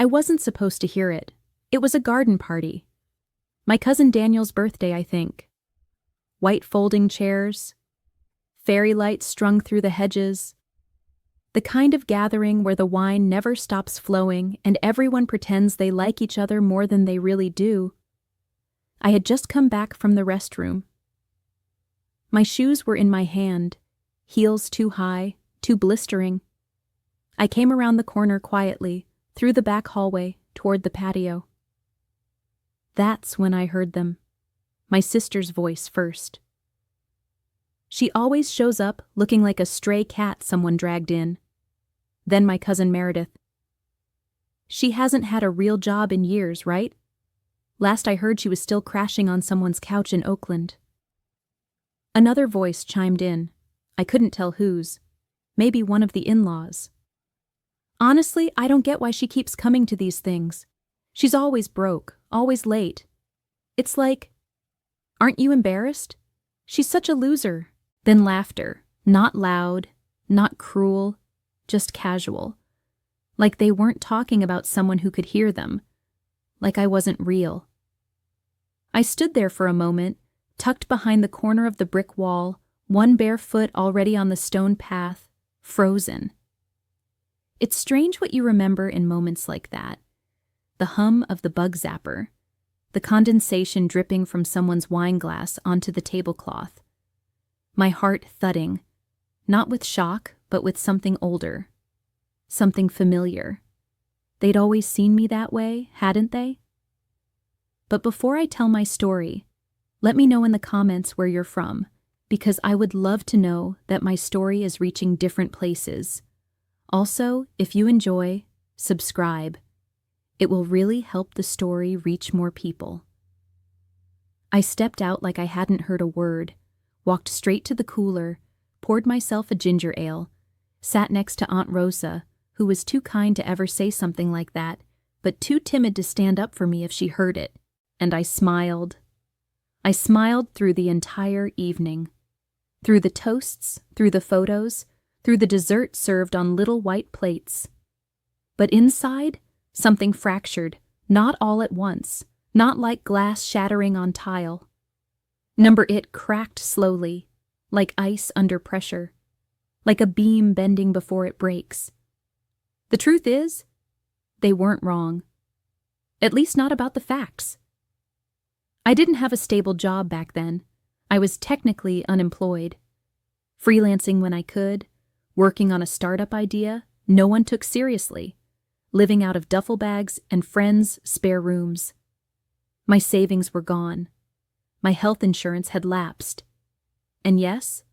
I wasn't supposed to hear it. It was a garden party. My cousin Daniel's birthday, I think. White folding chairs, fairy lights strung through the hedges. The kind of gathering where the wine never stops flowing and everyone pretends they like each other more than they really do. I had just come back from the restroom. My shoes were in my hand, heels too high, too blistering. I came around the corner quietly, through the back hallway, toward the patio. That's when I heard them. My sister's voice first. She always shows up looking like a stray cat someone dragged in. Then my cousin Meredith. She hasn't had a real job in years, right? Last I heard she was still crashing on someone's couch in Oakland. Another voice chimed in. I couldn't tell whose. Maybe one of the in-laws. Honestly, I don't get why she keeps coming to these things. She's always broke, always late. It's like, aren't you embarrassed? She's such a loser. Then laughter, not loud, not cruel, just casual. Like they weren't talking about someone who could hear them. Like I wasn't real. I stood there for a moment, tucked behind the corner of the brick wall, one bare foot already on the stone path, frozen. It's strange what you remember in moments like that. The hum of the bug zapper, the condensation dripping from someone's wine glass onto the tablecloth. My heart thudding, not with shock, but with something older, something familiar. They'd always seen me that way, hadn't they? But before I tell my story, let me know in the comments where you're from, because I would love to know that my story is reaching different places. Also, if you enjoy, subscribe. It will really help the story reach more people. I stepped out like I hadn't heard a word, walked straight to the cooler, poured myself a ginger ale, sat next to Aunt Rosa, who was too kind to ever say something like that, but too timid to stand up for me if she heard it, and I smiled. I smiled through the entire evening. Through the toasts, through the photos, through the dessert served on little white plates. But inside, something fractured, not all at once, not like glass shattering on tile. Number it cracked slowly, like ice under pressure, like a beam bending before it breaks. The truth is, they weren't wrong. At least not about the facts. I didn't have a stable job back then. I was technically unemployed. Freelancing when I could, working on a startup idea no one took seriously, living out of duffel bags and friends' spare rooms. My savings were gone. My health insurance had lapsed. And yes,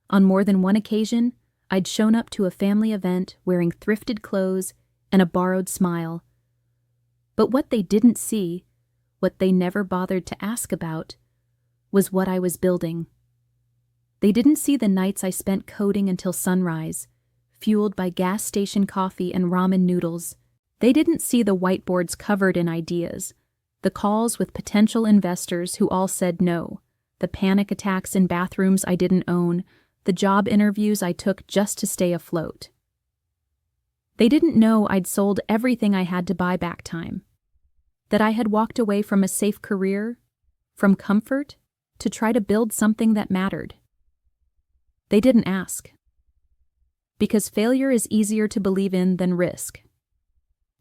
on more than one occasion, I'd shown up to a family event wearing thrifted clothes and a borrowed smile. But what they didn't see, what they never bothered to ask about, was what I was building. They didn't see the nights I spent coding until sunrise, fueled by gas station coffee and ramen noodles. They didn't see the whiteboards covered in ideas, the calls with potential investors who all said no, the panic attacks in bathrooms I didn't own, the job interviews I took just to stay afloat. They didn't know I'd sold everything I had to buy back time, that I had walked away from a safe career, from comfort, to try to build something that mattered. They didn't ask. Because failure is easier to believe in than risk.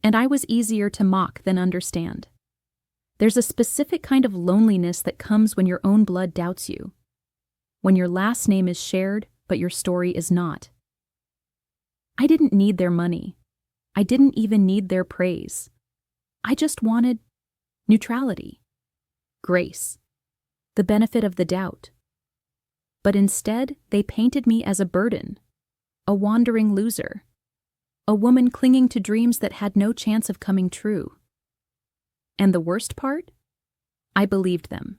And I was easier to mock than understand. There's a specific kind of loneliness that comes when your own blood doubts you. When your last name is shared, but your story is not. I didn't need their money. I didn't even need their praise. I just wanted neutrality, grace, the benefit of the doubt. But instead, they painted me as a burden, a wandering loser, a woman clinging to dreams that had no chance of coming true. And the worst part? I believed them.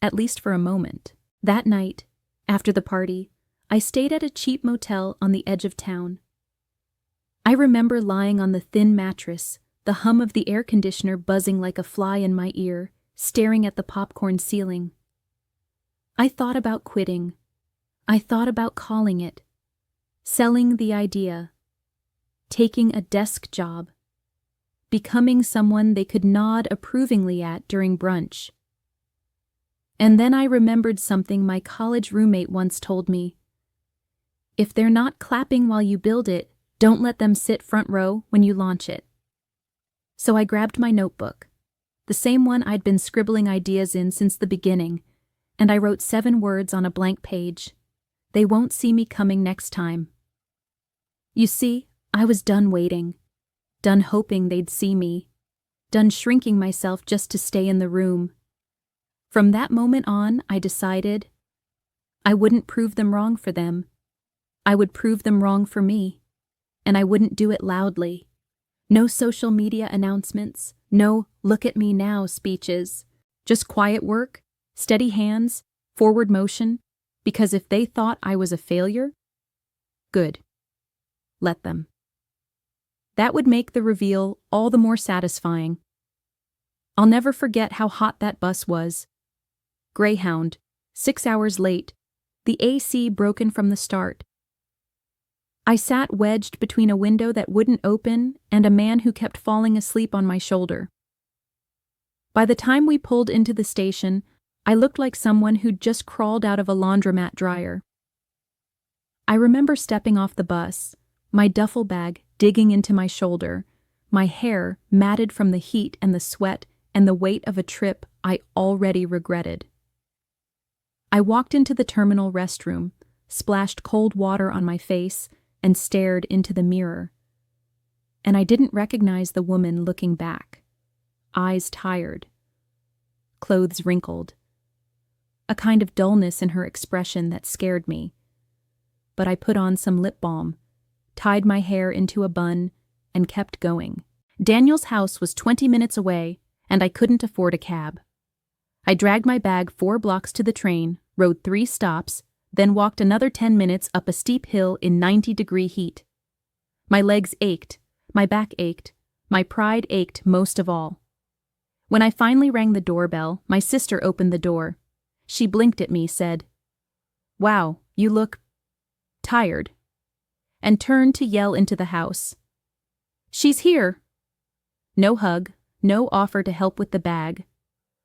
At least for a moment. That night, after the party, I stayed at a cheap motel on the edge of town. I remember lying on the thin mattress, the hum of the air conditioner buzzing like a fly in my ear, staring at the popcorn ceiling. I thought about quitting. I thought about calling it, selling the idea, taking a desk job, becoming someone they could nod approvingly at during brunch. And then I remembered something my college roommate once told me. If they're not clapping while you build it, don't let them sit front row when you launch it. So I grabbed my notebook, the same one I'd been scribbling ideas in since the beginning, and I wrote 7 words on a blank page. They won't see me coming next time. You see, I was done waiting, done hoping they'd see me, done shrinking myself just to stay in the room. From that moment on, I decided I wouldn't prove them wrong for them. I would prove them wrong for me, and I wouldn't do it loudly. No social media announcements, no look at me now speeches, just quiet work, steady hands, forward motion, because if they thought I was a failure, good. Let them. That would make the reveal all the more satisfying. I'll never forget how hot that bus was. Greyhound, 6 hours late, the AC broken from the start. I sat wedged between a window that wouldn't open and a man who kept falling asleep on my shoulder. By the time we pulled into the station, I looked like someone who'd just crawled out of a laundromat dryer. I remember stepping off the bus, my duffel bag digging into my shoulder, my hair matted from the heat and the sweat and the weight of a trip I already regretted. I walked into the terminal restroom, splashed cold water on my face, and stared into the mirror. And I didn't recognize the woman looking back. Eyes tired. Clothes wrinkled. A kind of dullness in her expression that scared me. But I put on some lip balm, tied my hair into a bun, and kept going. Daniel's house was 20 minutes away, and I couldn't afford a cab. I dragged my bag 4 blocks to the train, rode 3 stops, then walked another 10 minutes up a steep hill in 90-degree heat. My legs ached, my back ached, my pride ached most of all. When I finally rang the doorbell, my sister opened the door. She blinked at me, said, "Wow, you look tired," and turned to yell into the house. "She's here!" No hug, no offer to help with the bag.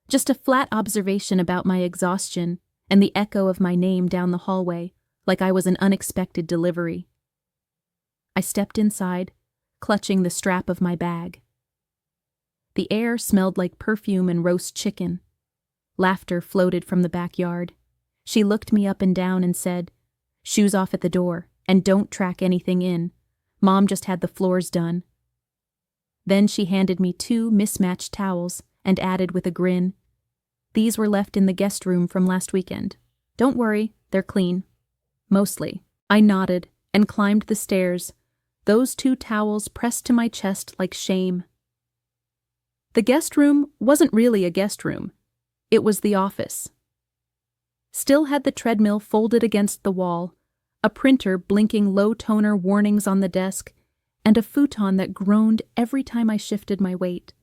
Just a flat observation about my exhaustion and the echo of my name down the hallway, like I was an unexpected delivery. I stepped inside, clutching the strap of my bag. The air smelled like perfume and roast chicken. Laughter floated from the backyard. She looked me up and down and said, "Shoes off at the door, and don't track anything in. Mom just had the floors done." Then she handed me 2 mismatched towels and added with a grin, "These were left in the guest room from last weekend. Don't worry, they're clean. Mostly." I nodded and climbed the stairs, those 2 towels pressed to my chest like shame. The guest room wasn't really a guest room. It was the office. Still had the treadmill folded against the wall, a printer blinking low-toner warnings on the desk, and a futon that groaned every time I shifted my weight.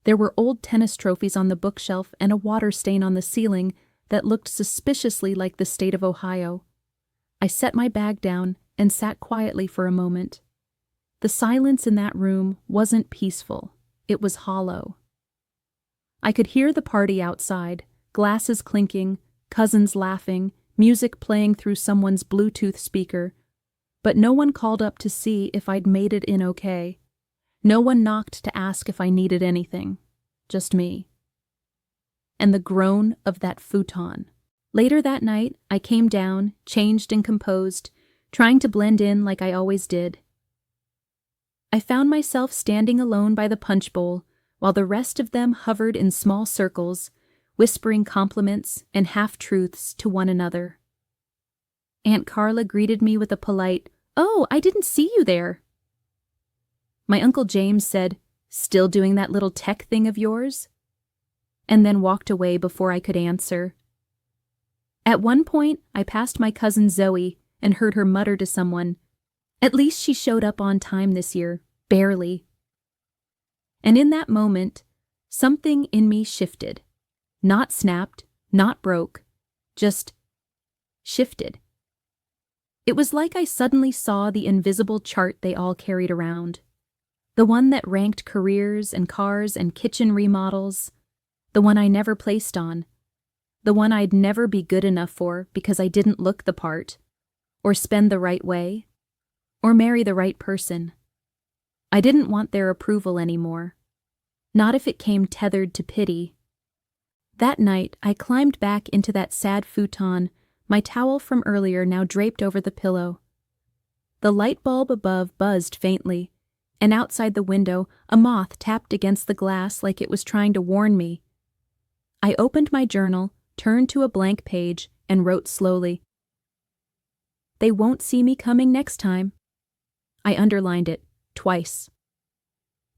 There were old tennis trophies on the bookshelf and a water stain on the ceiling that looked suspiciously like the state of Ohio. I set my bag down and sat quietly for a moment. The silence in that room wasn't peaceful. It was hollow. I could hear the party outside, glasses clinking, cousins laughing, music playing through someone's Bluetooth speaker, but no one called up to see if I'd made it in okay. No one knocked to ask if I needed anything. Just me. And the groan of that futon. Later that night, I came down, changed and composed, trying to blend in like I always did. I found myself standing alone by the punch bowl, while the rest of them hovered in small circles, whispering compliments and half-truths to one another. Aunt Carla greeted me with a polite, "Oh, I didn't see you there." My Uncle James said, "Still doing that little tech thing of yours?" And then walked away before I could answer. At one point, I passed my cousin Zoe and heard her mutter to someone, "At least she showed up on time this year, barely." And in that moment, something in me shifted. Not snapped, not broke, just shifted. It was like I suddenly saw the invisible chart they all carried around. The one that ranked careers and cars and kitchen remodels. The one I never placed on. The one I'd never be good enough for because I didn't look the part, or spend the right way, or marry the right person. I didn't want their approval anymore. Not if it came tethered to pity. That night, I climbed back into that sad futon, my towel from earlier now draped over the pillow. The light bulb above buzzed faintly, and outside the window, a moth tapped against the glass like it was trying to warn me. I opened my journal, turned to a blank page, and wrote slowly. They won't see me coming next time. I underlined it, twice.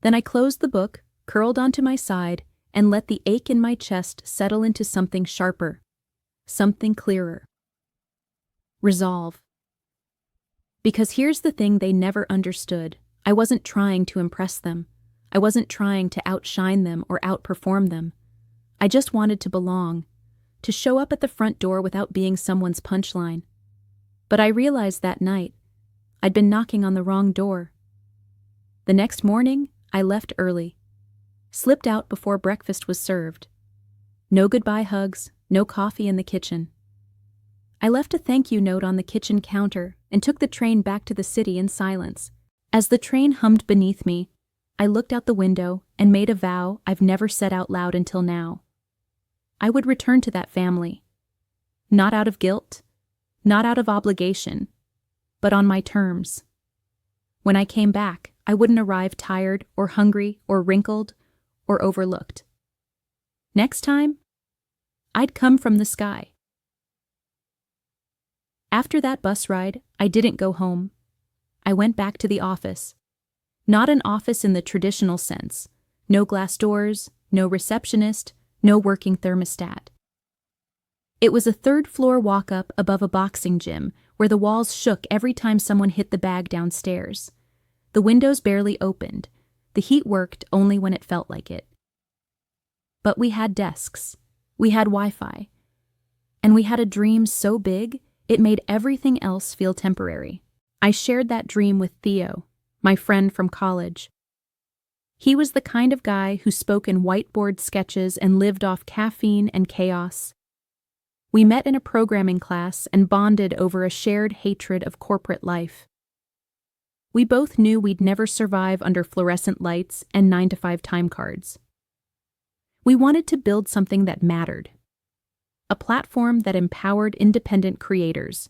Then I closed the book, curled onto my side, and let the ache in my chest settle into something sharper, something clearer. Resolve. Because here's the thing they never understood. I wasn't trying to impress them. I wasn't trying to outshine them or outperform them. I just wanted to belong, to show up at the front door without being someone's punchline. But I realized that night, I'd been knocking on the wrong door. The next morning, I left early. Slipped out before breakfast was served. No goodbye hugs, no coffee in the kitchen. I left a thank you note on the kitchen counter and took the train back to the city in silence. As the train hummed beneath me, I looked out the window and made a vow I've never said out loud until now. I would return to that family. Not out of guilt, not out of obligation, but on my terms. When I came back, I wouldn't arrive tired or hungry or wrinkled or overlooked. Next time, I'd come from the sky. After that bus ride, I didn't go home. I went back to the office. Not an office in the traditional sense. No glass doors, no receptionist, no working thermostat. It was a third-floor walk-up above a boxing gym where the walls shook every time someone hit the bag downstairs. The windows barely opened. The heat worked only when it felt like it. But we had desks. We had Wi-Fi. And we had a dream so big, it made everything else feel temporary. I shared that dream with Theo, my friend from college. He was the kind of guy who spoke in whiteboard sketches and lived off caffeine and chaos. We met in a programming class and bonded over a shared hatred of corporate life. We both knew we'd never survive under fluorescent lights and 9-to-5 time cards. We wanted to build something that mattered. A platform that empowered independent creators.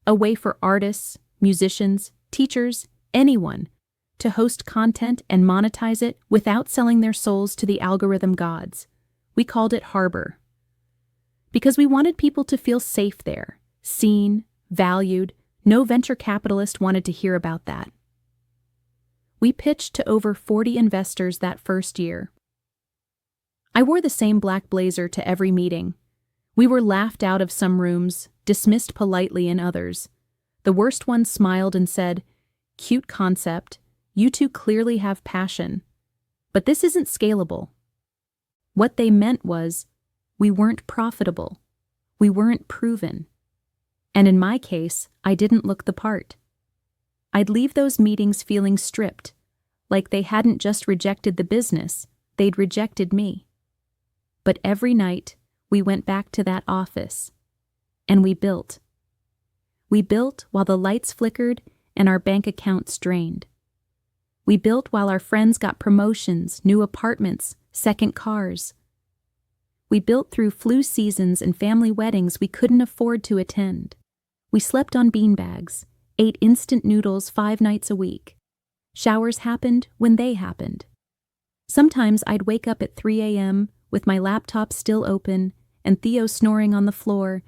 A way for artists, musicians, teachers, anyone to host content and monetize it without selling their souls to the algorithm gods. We called it Harbor. Because we wanted people to feel safe there, seen, valued. No venture capitalist wanted to hear about that. We pitched to over 40 investors that first year. I wore the same black blazer to every meeting. We were laughed out of some rooms, dismissed politely in others. The worst one smiled and said, "Cute concept. You two clearly have passion. But this isn't scalable." What they meant was, we weren't profitable. We weren't proven. And in my case, I didn't look the part. I'd leave those meetings feeling stripped, like they hadn't just rejected the business, they'd rejected me. But every night, we went back to that office, and we built. We built while the lights flickered and our bank accounts drained. We built while our friends got promotions, new apartments, second cars. We built through flu seasons and family weddings we couldn't afford to attend. We slept on beanbags, ate instant noodles 5 nights a week. Showers happened when they happened. Sometimes I'd wake up at 3 a.m. with my laptop still open and Theo snoring on the floor,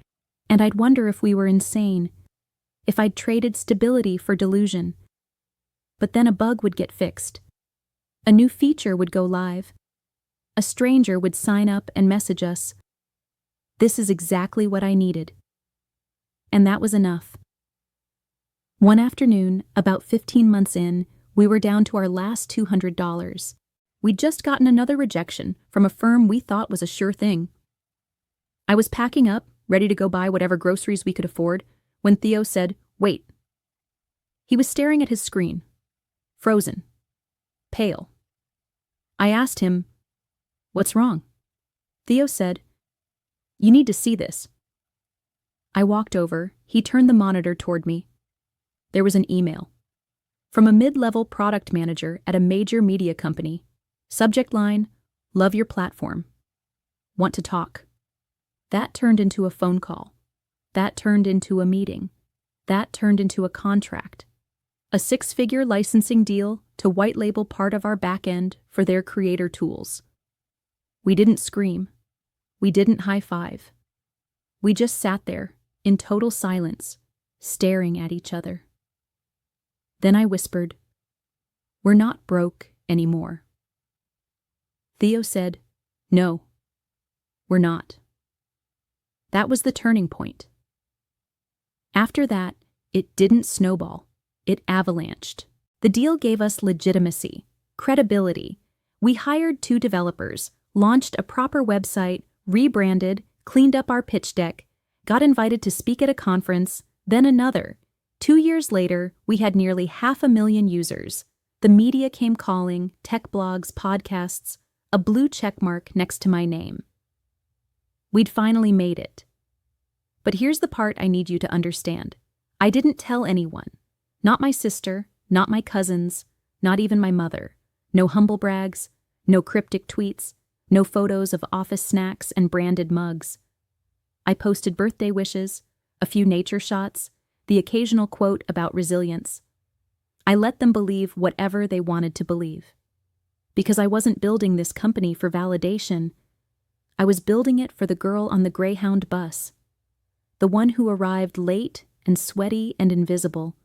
and I'd wonder if we were insane, if I'd traded stability for delusion. But then a bug would get fixed. A new feature would go live. A stranger would sign up and message us, "This is exactly what I needed." And that was enough. One afternoon, about 15 months in, we were down to our last $200. We'd just gotten another rejection from a firm we thought was a sure thing. I was packing up, ready to go buy whatever groceries we could afford, when Theo said, "Wait." He was staring at his screen. Frozen. pale. I asked him, "What's wrong?" Theo said, "You need to see this." I walked over, he turned the monitor toward me. There was an email. From a mid-level product manager at a major media company. Subject line, "Love your platform. Want to talk." That turned into a phone call. That turned into a meeting. That turned into a contract. A 6-figure licensing deal to white label part of our back end for their creator tools. We didn't scream. We didn't high-five. We just sat there, in total silence, staring at each other. Then I whispered, "We're not broke anymore." Theo said, "No, we're not." That was the turning point. After that, it didn't snowball. It avalanched. The deal gave us legitimacy, credibility. We hired 2 developers, launched a proper website, rebranded, cleaned up our pitch deck, got invited to speak at a conference, then another. 2 years later, we had nearly 500,000 users. The media came calling, tech blogs, podcasts, a blue check mark next to my name. We'd finally made it. But here's the part I need you to understand. I didn't tell anyone. Not my sister, not my cousins, not even my mother. No humble brags, no cryptic tweets, no photos of office snacks and branded mugs. I posted birthday wishes, a few nature shots, the occasional quote about resilience. I let them believe whatever they wanted to believe. Because I wasn't building this company for validation. I was building it for the girl on the Greyhound bus. The one who arrived late and sweaty and invisible.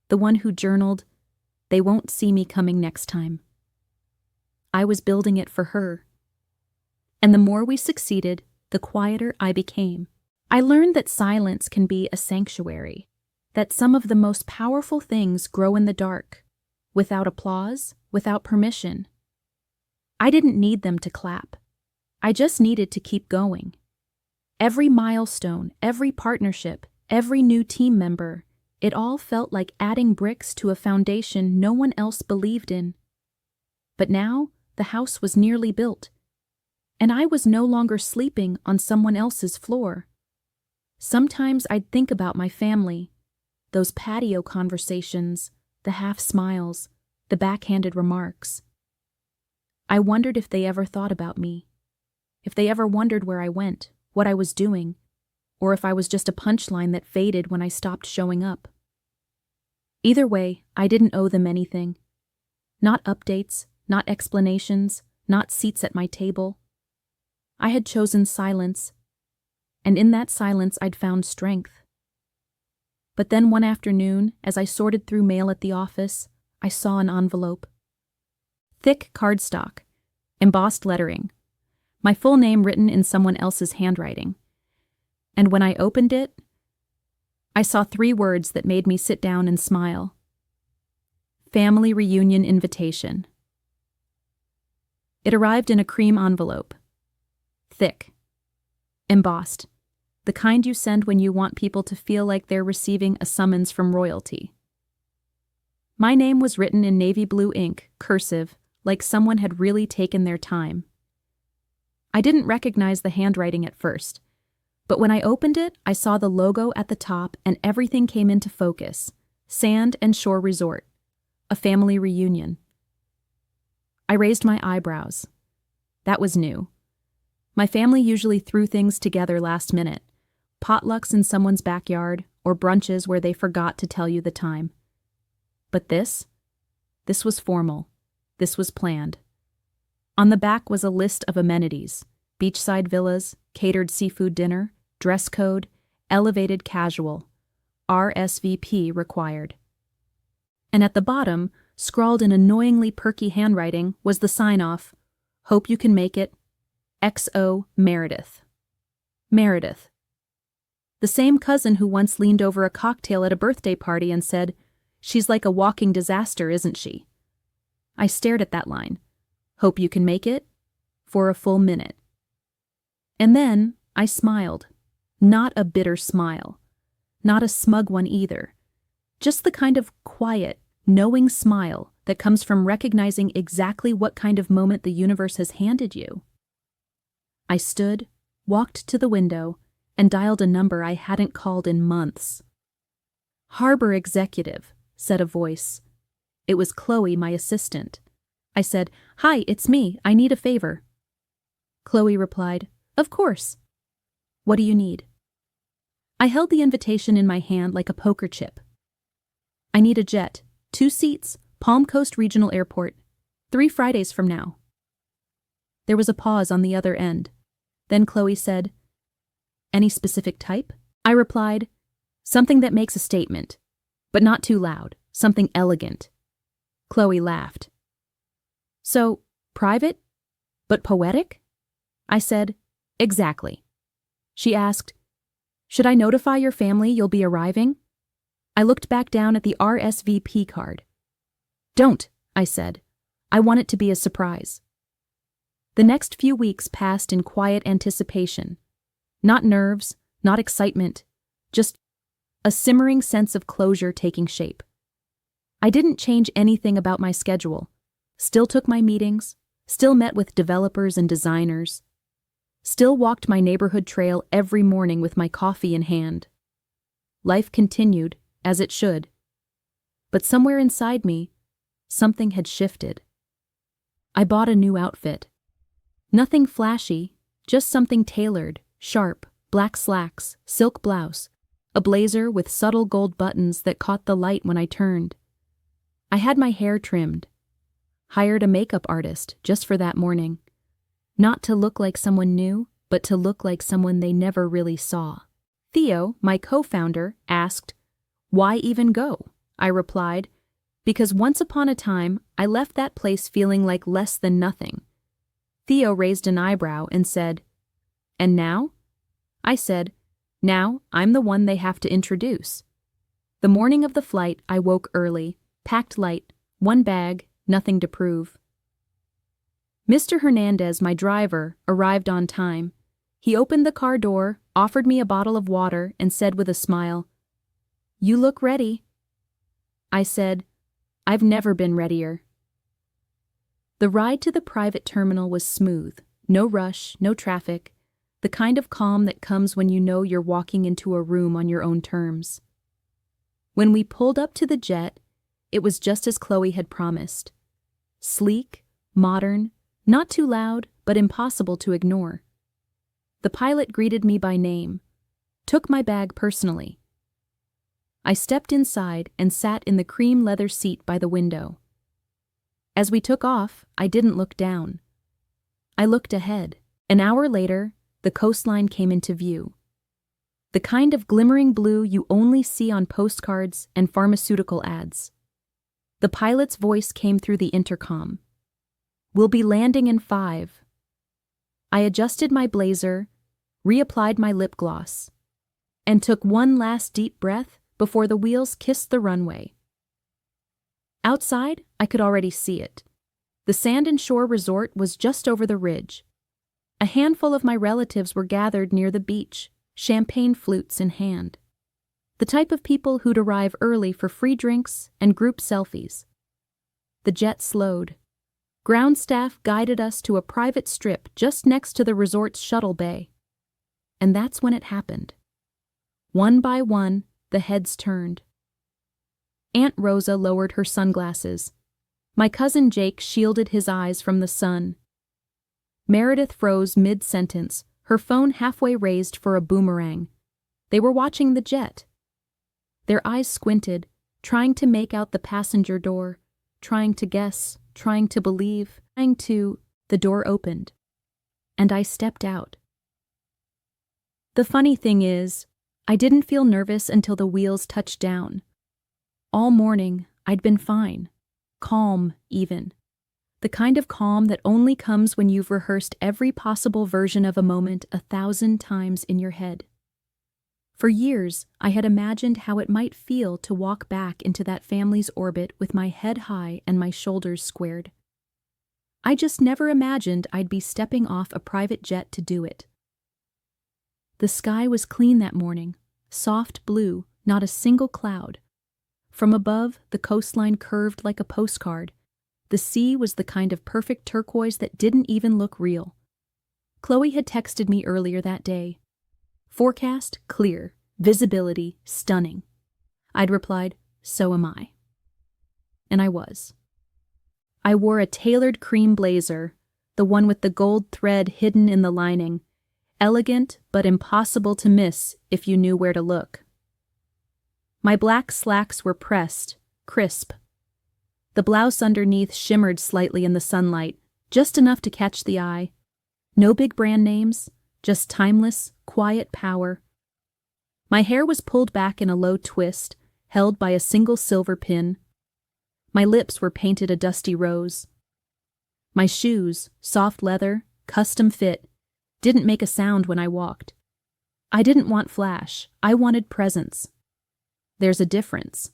The one who journaled, "They won't see me coming next time." I was building it for her. And the more we succeeded, the quieter I became. I learned that silence can be a sanctuary, that some of the most powerful things grow in the dark, without applause, without permission. I didn't need them to clap. I just needed to keep going. Every milestone, every partnership, every new team member, it all felt like adding bricks to a foundation no one else believed in. But now, the house was nearly built, and I was no longer sleeping on someone else's floor. Sometimes I'd think about my family, those patio conversations, the half smiles, the backhanded remarks. I wondered if they ever thought about me, if they ever wondered where I went, what I was doing, or if I was just a punchline that faded when I stopped showing up. Either way, I didn't owe them anything. Not updates, not explanations, not seats at my table. I had chosen silence, and in that silence I'd found strength. But then one afternoon, as I sorted through mail at the office, I saw an envelope. Thick cardstock, embossed lettering, my full name written in someone else's handwriting. And when I opened it, I saw 3 words that made me sit down and smile. Family reunion invitation. It arrived in a cream envelope. Thick. Embossed. The kind you send when you want people to feel like they're receiving a summons from royalty. My name was written in navy blue ink, cursive, like someone had really taken their time. I didn't recognize the handwriting at first, but when I opened it, I saw the logo at the top and everything came into focus. Sand and Shore Resort. A family reunion. I raised my eyebrows. That was new. My family usually threw things together last minute. Potlucks in someone's backyard, or brunches where they forgot to tell you the time. But this was formal. This was planned. On the back was a list of amenities: beachside villas, catered seafood dinner, dress code, elevated casual, RSVP required. And at the bottom, scrawled in annoyingly perky handwriting, was the sign-off, "Hope you can make it, XO Meredith." Meredith. The same cousin who once leaned over a cocktail at a birthday party and said, "She's like a walking disaster, isn't she?" I stared at that line, "Hope you can make it," for a full minute. And then I smiled. Not a bitter smile. Not a smug one either. Just the kind of quiet, knowing smile that comes from recognizing exactly what kind of moment the universe has handed you. I stood, walked to the window, and dialed a number I hadn't called in months. "Harbor executive," said a voice. It was Chloe, my assistant. I said, "Hi, it's me. I need a favor." Chloe replied, "Of course. What do you need?" I held the invitation in my hand like a poker chip. "I need a jet, 2 seats, Palm Coast Regional Airport, 3 Fridays from now." There was a pause on the other end. Then Chloe said, "Any specific type?" I replied, "Something that makes a statement, but not too loud, something elegant." Chloe laughed. "So, private, but poetic?" I said, "Exactly." She asked, "Should I notify your family you'll be arriving?" I looked back down at the RSVP card. "Don't," I said. "I want it to be a surprise." The next few weeks passed in quiet anticipation. Not nerves, not excitement, just a simmering sense of closure taking shape. I didn't change anything about my schedule. Still took my meetings, still met with developers and designers, still walked my neighborhood trail every morning with my coffee in hand. Life continued, as it should. But somewhere inside me, something had shifted. I bought a new outfit. Nothing flashy, just something tailored, sharp, black slacks, silk blouse, a blazer with subtle gold buttons that caught the light when I turned. I had my hair trimmed. Hired a makeup artist just for that morning. Not to look like someone new, but to look like someone they never really saw. Theo, my co-founder, asked, "Why even go?" I replied, "Because once upon a time, I left that place feeling like less than nothing." Theo raised an eyebrow and said, "And now?" I said, "Now I'm the one they have to introduce." The morning of the flight, I woke early, packed light, 1 bag, nothing to prove. Mr. Hernandez, my driver, arrived on time. He opened the car door, offered me a bottle of water, and said with a smile, "You look ready." I said, "I've never been readier." The ride to the private terminal was smooth, no rush, no traffic, the kind of calm that comes when you know you're walking into a room on your own terms. When we pulled up to the jet, it was just as Chloe had promised. Sleek, modern, not too loud, but impossible to ignore. The pilot greeted me by name, took my bag personally. I stepped inside and sat in the cream leather seat by the window. As we took off, I didn't look down. I looked ahead. An hour later, the coastline came into view. The kind of glimmering blue you only see on postcards and pharmaceutical ads. The pilot's voice came through the intercom. "We'll be landing in 5. I adjusted my blazer, reapplied my lip gloss, and took one last deep breath before the wheels kissed the runway. Outside, I could already see it. The Sand and Shore Resort was just over the ridge. A handful of my relatives were gathered near the beach, champagne flutes in hand. The type of people who'd arrive early for free drinks and group selfies. The jet slowed. Ground staff guided us to a private strip just next to the resort's shuttle bay. And that's when it happened. One by one, the heads turned. Aunt Rosa lowered her sunglasses. My cousin Jake shielded his eyes from the sun. Meredith froze mid-sentence, her phone halfway raised for a boomerang. They were watching the jet. Their eyes squinted, trying to make out the passenger door, trying to guess, trying to believe, The door opened, and I stepped out. The funny thing is, I didn't feel nervous until the wheels touched down. All morning, I'd been fine. Calm, even. The kind of calm that only comes when you've rehearsed every possible version of a moment 1,000 times in your head. For years, I had imagined how it might feel to walk back into that family's orbit with my head high and my shoulders squared. I just never imagined I'd be stepping off a private jet to do it. The sky was clean that morning, soft blue, not a single cloud. From above, the coastline curved like a postcard. The sea was the kind of perfect turquoise that didn't even look real. Chloe had texted me earlier that day. Forecast, clear. Visibility, stunning. I'd replied, so am I. And I was. I wore a tailored cream blazer, the one with the gold thread hidden in the lining, elegant but impossible to miss if you knew where to look. My black slacks were pressed, crisp. The blouse underneath shimmered slightly in the sunlight, just enough to catch the eye. No big brand names, just timeless, quiet power. My hair was pulled back in a low twist, held by a single silver pin. My lips were painted a dusty rose. My shoes, soft leather, custom fit, didn't make a sound when I walked. I didn't want flash, I wanted presence. There's a difference.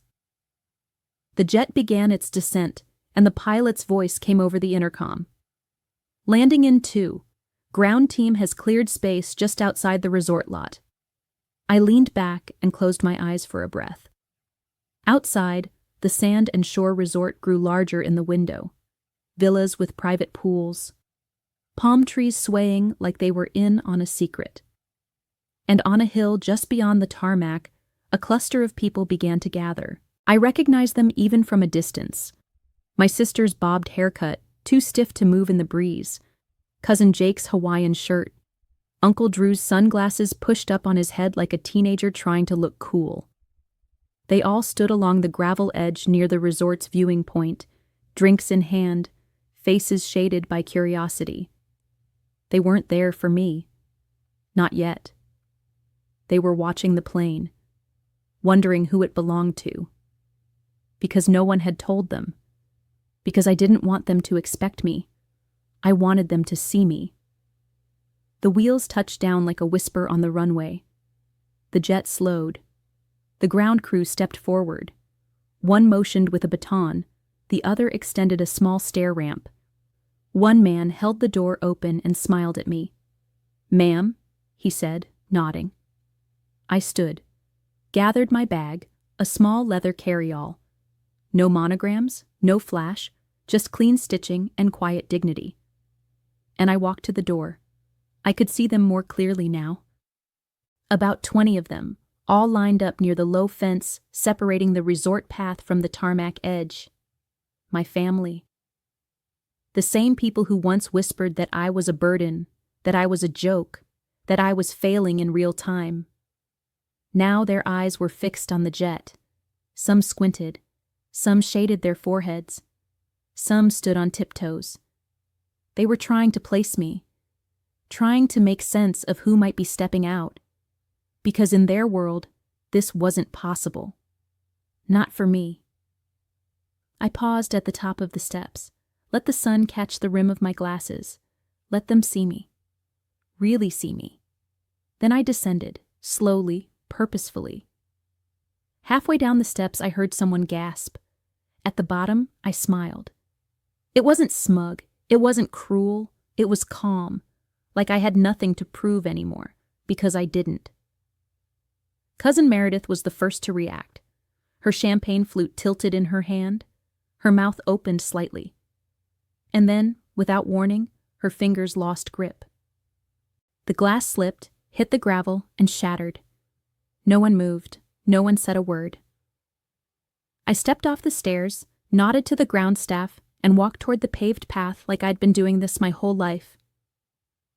The jet began its descent, and the pilot's voice came over the intercom. Landing in 2. Ground team has cleared space just outside the resort lot. I leaned back and closed my eyes for a breath. Outside, the sand and shore resort grew larger in the window. Villas with private pools. Palm trees swaying like they were in on a secret. And on a hill just beyond the tarmac, a cluster of people began to gather. I recognized them even from a distance. My sister's bobbed haircut, too stiff to move in the breeze. Cousin Jake's Hawaiian shirt. Uncle Drew's sunglasses pushed up on his head like a teenager trying to look cool. They all stood along the gravel edge near the resort's viewing point, drinks in hand, faces shaded by curiosity. They weren't there for me. Not yet. They were watching the plane, wondering who it belonged to. Because no one had told them. Because I didn't want them to expect me. I wanted them to see me. The wheels touched down like a whisper on the runway. The jet slowed. The ground crew stepped forward. One motioned with a baton, the other extended a small stair ramp. One man held the door open and smiled at me. "Ma'am," he said, nodding. I stood, gathered my bag, a small leather carry-all. No monograms, no flash, just clean stitching and quiet dignity. And I walked to the door. I could see them more clearly now. About 20 of them, all lined up near the low fence separating the resort path from the tarmac edge. My family. The same people who once whispered that I was a burden, that I was a joke, that I was failing in real time. Now their eyes were fixed on the jet. Some squinted. Some shaded their foreheads. Some stood on tiptoes. They were trying to place me, trying to make sense of who might be stepping out. Because in their world, this wasn't possible. Not for me. I paused at the top of the steps, let the sun catch the rim of my glasses, let them see me. Really see me. Then I descended, slowly, purposefully. Halfway down the steps, I heard someone gasp. At the bottom, I smiled. It wasn't smug, it wasn't cruel, it was calm, like I had nothing to prove anymore, because I didn't. Cousin Meredith was the first to react. Her champagne flute tilted in her hand, her mouth opened slightly. And then, without warning, her fingers lost grip. The glass slipped, hit the gravel, and shattered. No one moved, no one said a word. I stepped off the stairs, nodded to the ground staff, and walked toward the paved path like I'd been doing this my whole life.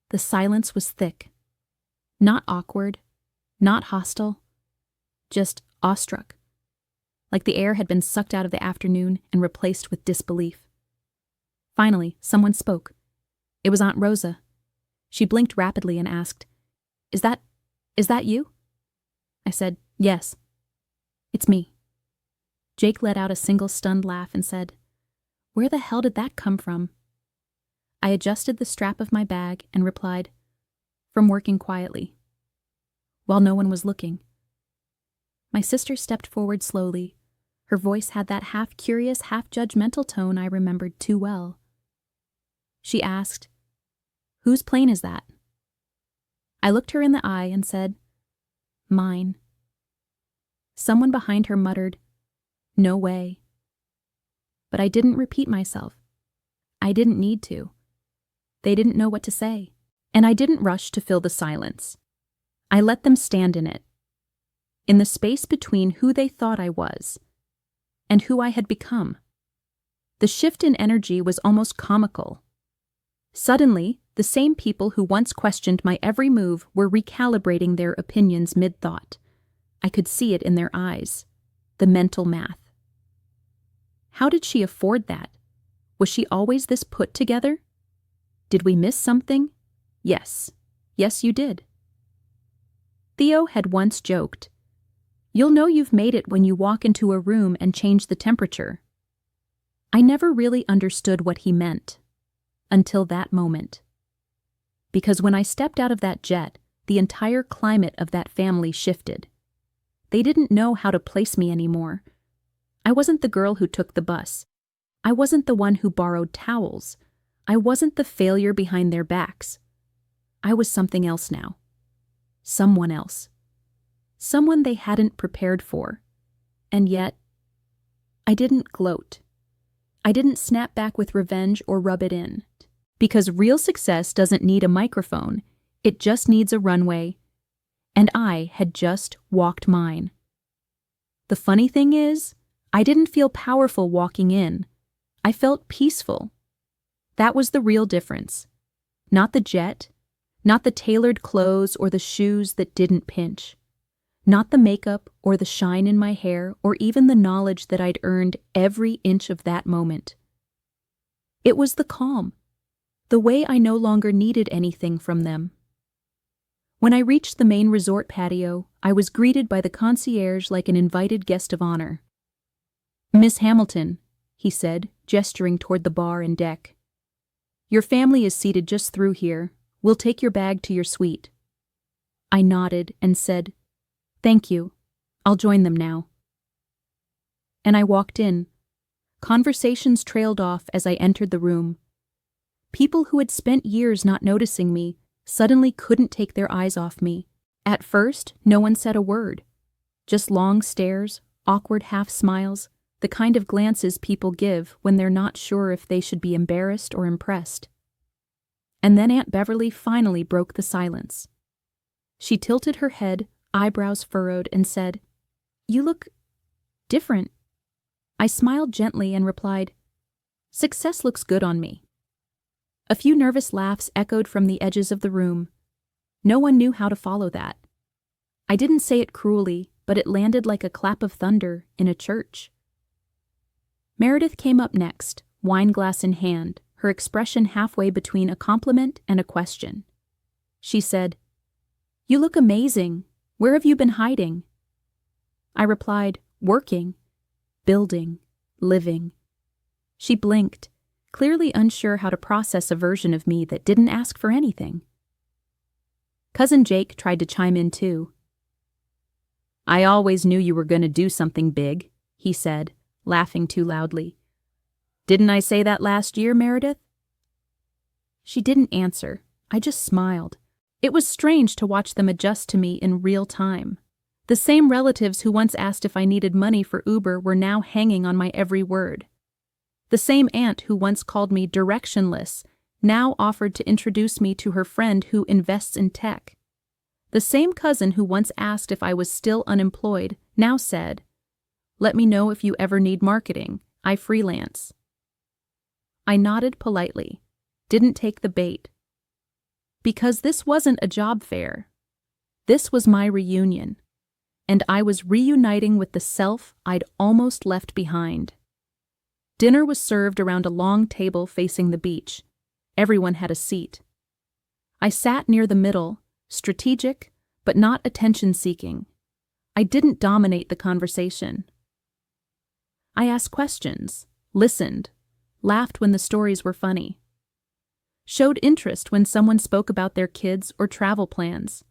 The silence was thick. Not awkward, not hostile, just awestruck. Like the air had been sucked out of the afternoon and replaced with disbelief. Finally, someone spoke. It was Aunt Rosa. She blinked rapidly and asked, Is that you?" I said, "Yes. It's me." Jake let out a single stunned laugh and said, "Where the hell did that come from?" I adjusted the strap of my bag and replied, "From working quietly." While no one was looking. My sister stepped forward slowly. Her voice had that half-curious, half-judgmental tone I remembered too well. She asked, "Whose plane is that?" I looked her in the eye and said, "Mine." Someone behind her muttered, No way. But I didn't repeat myself. I didn't need to. They didn't know what to say. And I didn't rush to fill the silence. I let them stand in it. In the space between who they thought I was and who I had become. The shift in energy was almost comical. Suddenly, the same people who once questioned my every move were recalibrating their opinions mid-thought. I could see it in their eyes. The mental math. How did she afford that? Was she always this put together? Did we miss something? Yes. Yes, you did. Theo had once joked, "You'll know you've made it when you walk into a room and change the temperature." I never really understood what he meant. Until that moment. Because when I stepped out of that jet, the entire climate of that family shifted. They didn't know how to place me anymore. I wasn't the girl who took the bus. I wasn't the one who borrowed towels. I wasn't the failure behind their backs. I was something else now. Someone else. Someone they hadn't prepared for. And yet, I didn't gloat. I didn't snap back with revenge or rub it in. Because real success doesn't need a microphone, it just needs a runway. And I had just walked mine. The funny thing is, I didn't feel powerful walking in. I felt peaceful. That was the real difference. Not the jet, not the tailored clothes or the shoes that didn't pinch. Not the makeup or the shine in my hair or even the knowledge that I'd earned every inch of that moment. It was the calm. The way I no longer needed anything from them. When I reached the main resort patio, I was greeted by the concierge like an invited guest of honor. "Miss Hamilton," he said, gesturing toward the bar and deck. "Your family is seated just through here. We'll take your bag to your suite." I nodded and said, "Thank you. I'll join them now." And I walked in. Conversations trailed off as I entered the room. People who had spent years not noticing me suddenly couldn't take their eyes off me. At first, no one said a word. Just long stares, awkward half-smiles, the kind of glances people give when they're not sure if they should be embarrassed or impressed. And then Aunt Beverly finally broke the silence. She tilted her head, eyebrows furrowed, and said, "You look different." I smiled gently and replied, "Success looks good on me." A few nervous laughs echoed from the edges of the room. No one knew how to follow that. I didn't say it cruelly, but it landed like a clap of thunder in a church. Meredith came up next, wineglass in hand, her expression halfway between a compliment and a question. She said, "You look amazing. Where have you been hiding?" I replied, "Working, building, living." She blinked, clearly unsure how to process a version of me that didn't ask for anything. Cousin Jake tried to chime in too. "I always knew you were going to do something big," he said, laughing too loudly. "Didn't I say that last year, Meredith?" She didn't answer. I just smiled. It was strange to watch them adjust to me in real time. The same relatives who once asked if I needed money for Uber were now hanging on my every word. The same aunt who once called me directionless now offered to introduce me to her friend who invests in tech. The same cousin who once asked if I was still unemployed now said, "Let me know if you ever need marketing. I freelance." I nodded politely, didn't take the bait. Because this wasn't a job fair. This was my reunion, and I was reuniting with the self I'd almost left behind. Dinner was served around a long table facing the beach. Everyone had a seat. I sat near the middle, strategic, but not attention-seeking. I didn't dominate the conversation. I asked questions, listened, laughed when the stories were funny, showed interest when someone spoke about their kids or travel plans.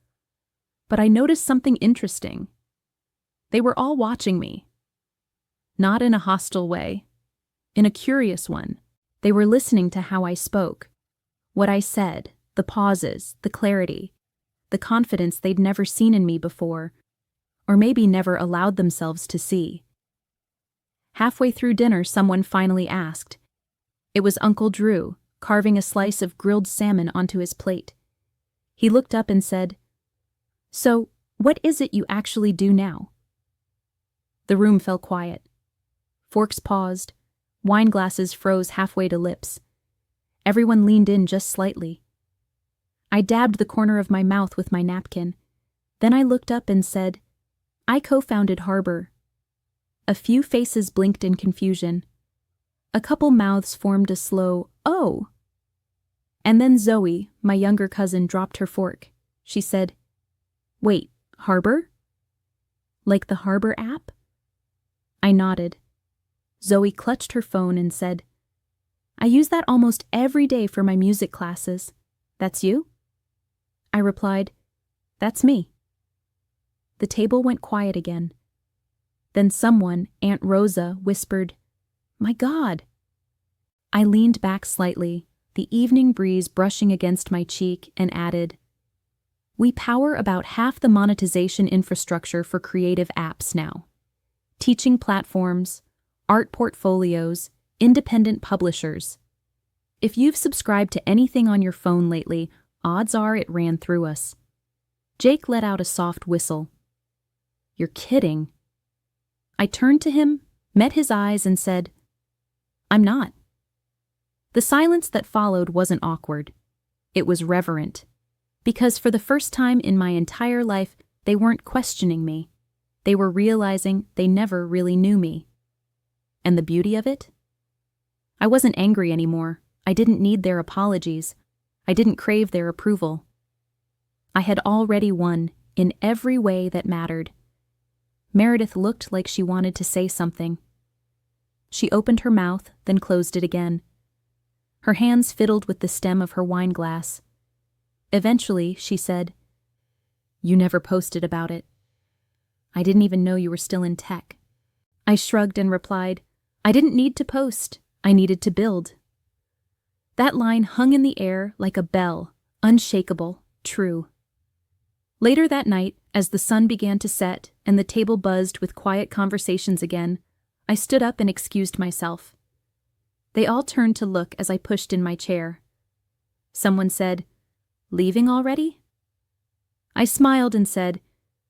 But I noticed something interesting. They were all watching me. Not in a hostile way. In a curious one. They were listening to how I spoke, what I said, the pauses, the clarity, the confidence they'd never seen in me before, or maybe never allowed themselves to see. Halfway through dinner, someone finally asked. It was Uncle Drew, carving a slice of grilled salmon onto his plate. He looked up and said, "So, what is it you actually do now?" The room fell quiet. Forks paused. Wine glasses froze halfway to lips. Everyone leaned in just slightly. I dabbed the corner of my mouth with my napkin. Then I looked up and said, "I co-founded Harbor." A few faces blinked in confusion. A couple mouths formed a slow, "Oh!" And then Zoe, my younger cousin, dropped her fork. She said, "Wait, Harbor? Like the Harbor app?" I nodded. Zoe clutched her phone and said, "I use that almost every day for my music classes. That's you?" I replied, "That's me." The table went quiet again. Then someone, Aunt Rosa, whispered, "My God." I leaned back slightly, the evening breeze brushing against my cheek, and added, "We power about half the monetization infrastructure for creative apps now. Teaching platforms, art portfolios, independent publishers. If you've subscribed to anything on your phone lately, odds are it ran through us." Jake let out a soft whistle. "You're kidding." I turned to him, met his eyes, and said, "I'm not." The silence that followed wasn't awkward. It was reverent. Because for the first time in my entire life, they weren't questioning me. They were realizing they never really knew me. And the beauty of it? I wasn't angry anymore. I didn't need their apologies. I didn't crave their approval. I had already won in every way that mattered. Meredith looked like she wanted to say something. She opened her mouth, then closed it again. Her hands fiddled with the stem of her wine glass. Eventually, she said, "You never posted about it. I didn't even know you were still in tech." I shrugged and replied, "I didn't need to post. I needed to build." That line hung in the air like a bell, unshakable, true. Later that night, as the sun began to set and the table buzzed with quiet conversations again, I stood up and excused myself. They all turned to look as I pushed in my chair. Someone said, "Leaving already?" I smiled and said,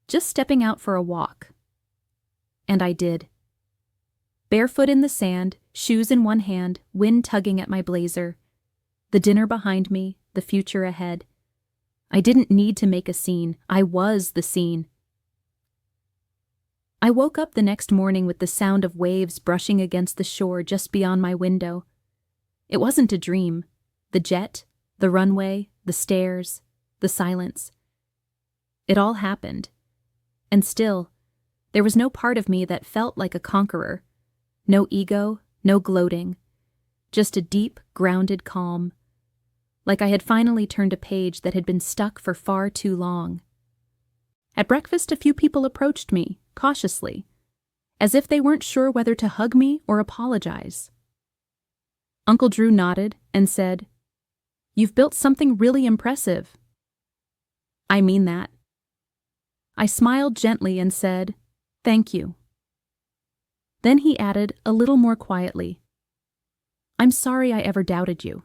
"Just stepping out for a walk." And I did. Barefoot in the sand, shoes in one hand, wind tugging at my blazer. The dinner behind me, the future ahead. I didn't need to make a scene. I was the scene. I woke up the next morning with the sound of waves brushing against the shore just beyond my window. It wasn't a dream. The jet, the runway, the stairs, the silence. It all happened. And still, there was no part of me that felt like a conqueror. No ego, no gloating. Just a deep, grounded calm. Like I had finally turned a page that had been stuck for far too long. At breakfast, a few people approached me, cautiously, as if they weren't sure whether to hug me or apologize. Uncle Drew nodded and said, "You've built something really impressive." "I mean that." I smiled gently and said, "Thank you." Then he added a little more quietly, "I'm sorry I ever doubted you."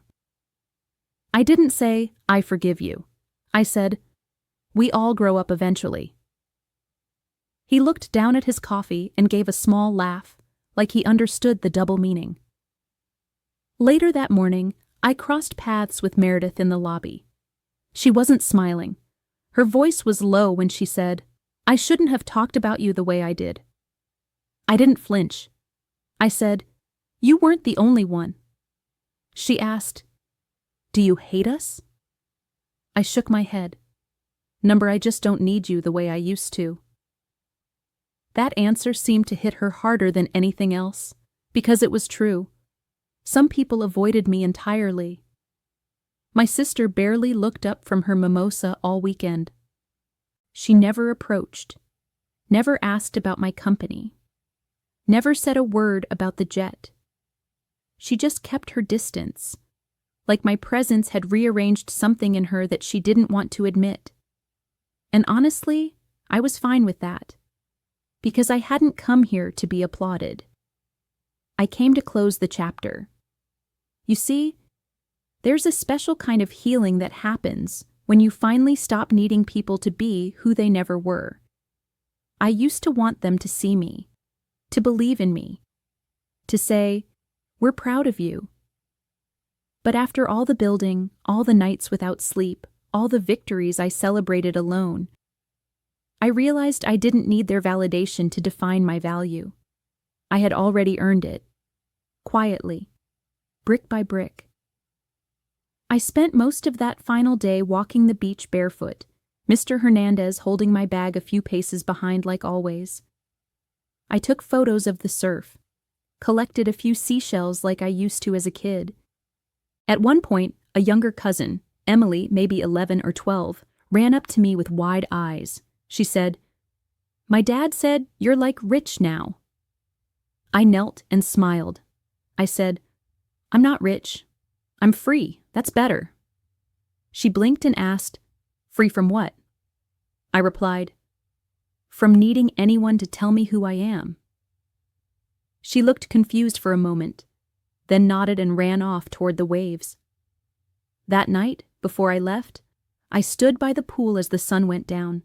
I didn't say, "I forgive you." I said, "We all grow up eventually." He looked down at his coffee and gave a small laugh, like he understood the double meaning. Later that morning, I crossed paths with Meredith in the lobby. She wasn't smiling. Her voice was low when she said, "I shouldn't have talked about you the way I did." I didn't flinch. I said, "You weren't the only one." She asked, "Do you hate us?" I shook my head. "Number, I just don't need you the way I used to." That answer seemed to hit her harder than anything else, because it was true. Some people avoided me entirely. My sister barely looked up from her mimosa all weekend. She never approached, never asked about my company, never said a word about the jet. She just kept her distance, like my presence had rearranged something in her that she didn't want to admit. And honestly, I was fine with that, because I hadn't come here to be applauded. I came to close the chapter. You see, there's a special kind of healing that happens when you finally stop needing people to be who they never were. I used to want them to see me, to believe in me, to say, "We're proud of you." But after all the building, all the nights without sleep, all the victories I celebrated alone, I realized I didn't need their validation to define my value. I had already earned it, quietly, brick by brick. I spent most of that final day walking the beach barefoot, Mr. Hernandez holding my bag a few paces behind like always. I took photos of the surf, collected a few seashells like I used to as a kid. At one point, a younger cousin, Emily, maybe 11 or 12, ran up to me with wide eyes. She said, "My dad said you're like rich now." I knelt and smiled. I said, "I'm not rich. I'm free. That's better." She blinked and asked, "Free from what?" I replied, "From needing anyone to tell me who I am." She looked confused for a moment, then nodded and ran off toward the waves. That night, before I left, I stood by the pool as the sun went down.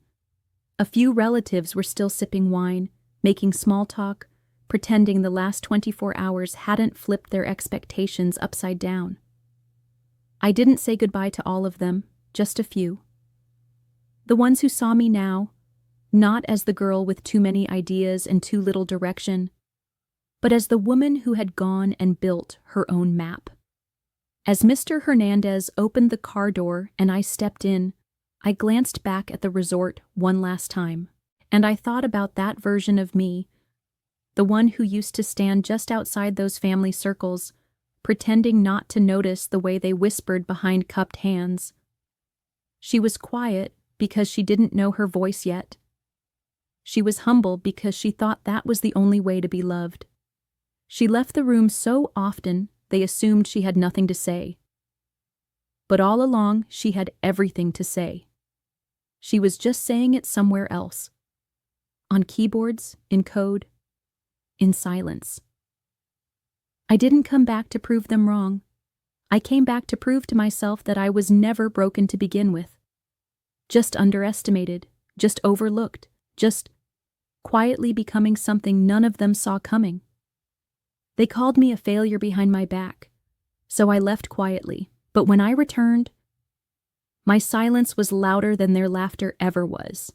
A few relatives were still sipping wine, making small talk, pretending the last 24 hours hadn't flipped their expectations upside down. I didn't say goodbye to all of them, just a few. The ones who saw me now, not as the girl with too many ideas and too little direction, but as the woman who had gone and built her own map. As Mr. Hernandez opened the car door and I stepped in, I glanced back at the resort one last time, and I thought about that version of me, the one who used to stand just outside those family circles, pretending not to notice the way they whispered behind cupped hands. She was quiet because she didn't know her voice yet. She was humble because she thought that was the only way to be loved. She left the room so often they assumed she had nothing to say. But all along she had everything to say. She was just saying it somewhere else. On keyboards, in code, in silence. I didn't come back to prove them wrong. I came back to prove to myself that I was never broken to begin with. Just underestimated, just overlooked, just quietly becoming something none of them saw coming. They called me a failure behind my back, so I left quietly, but when I returned, my silence was louder than their laughter ever was.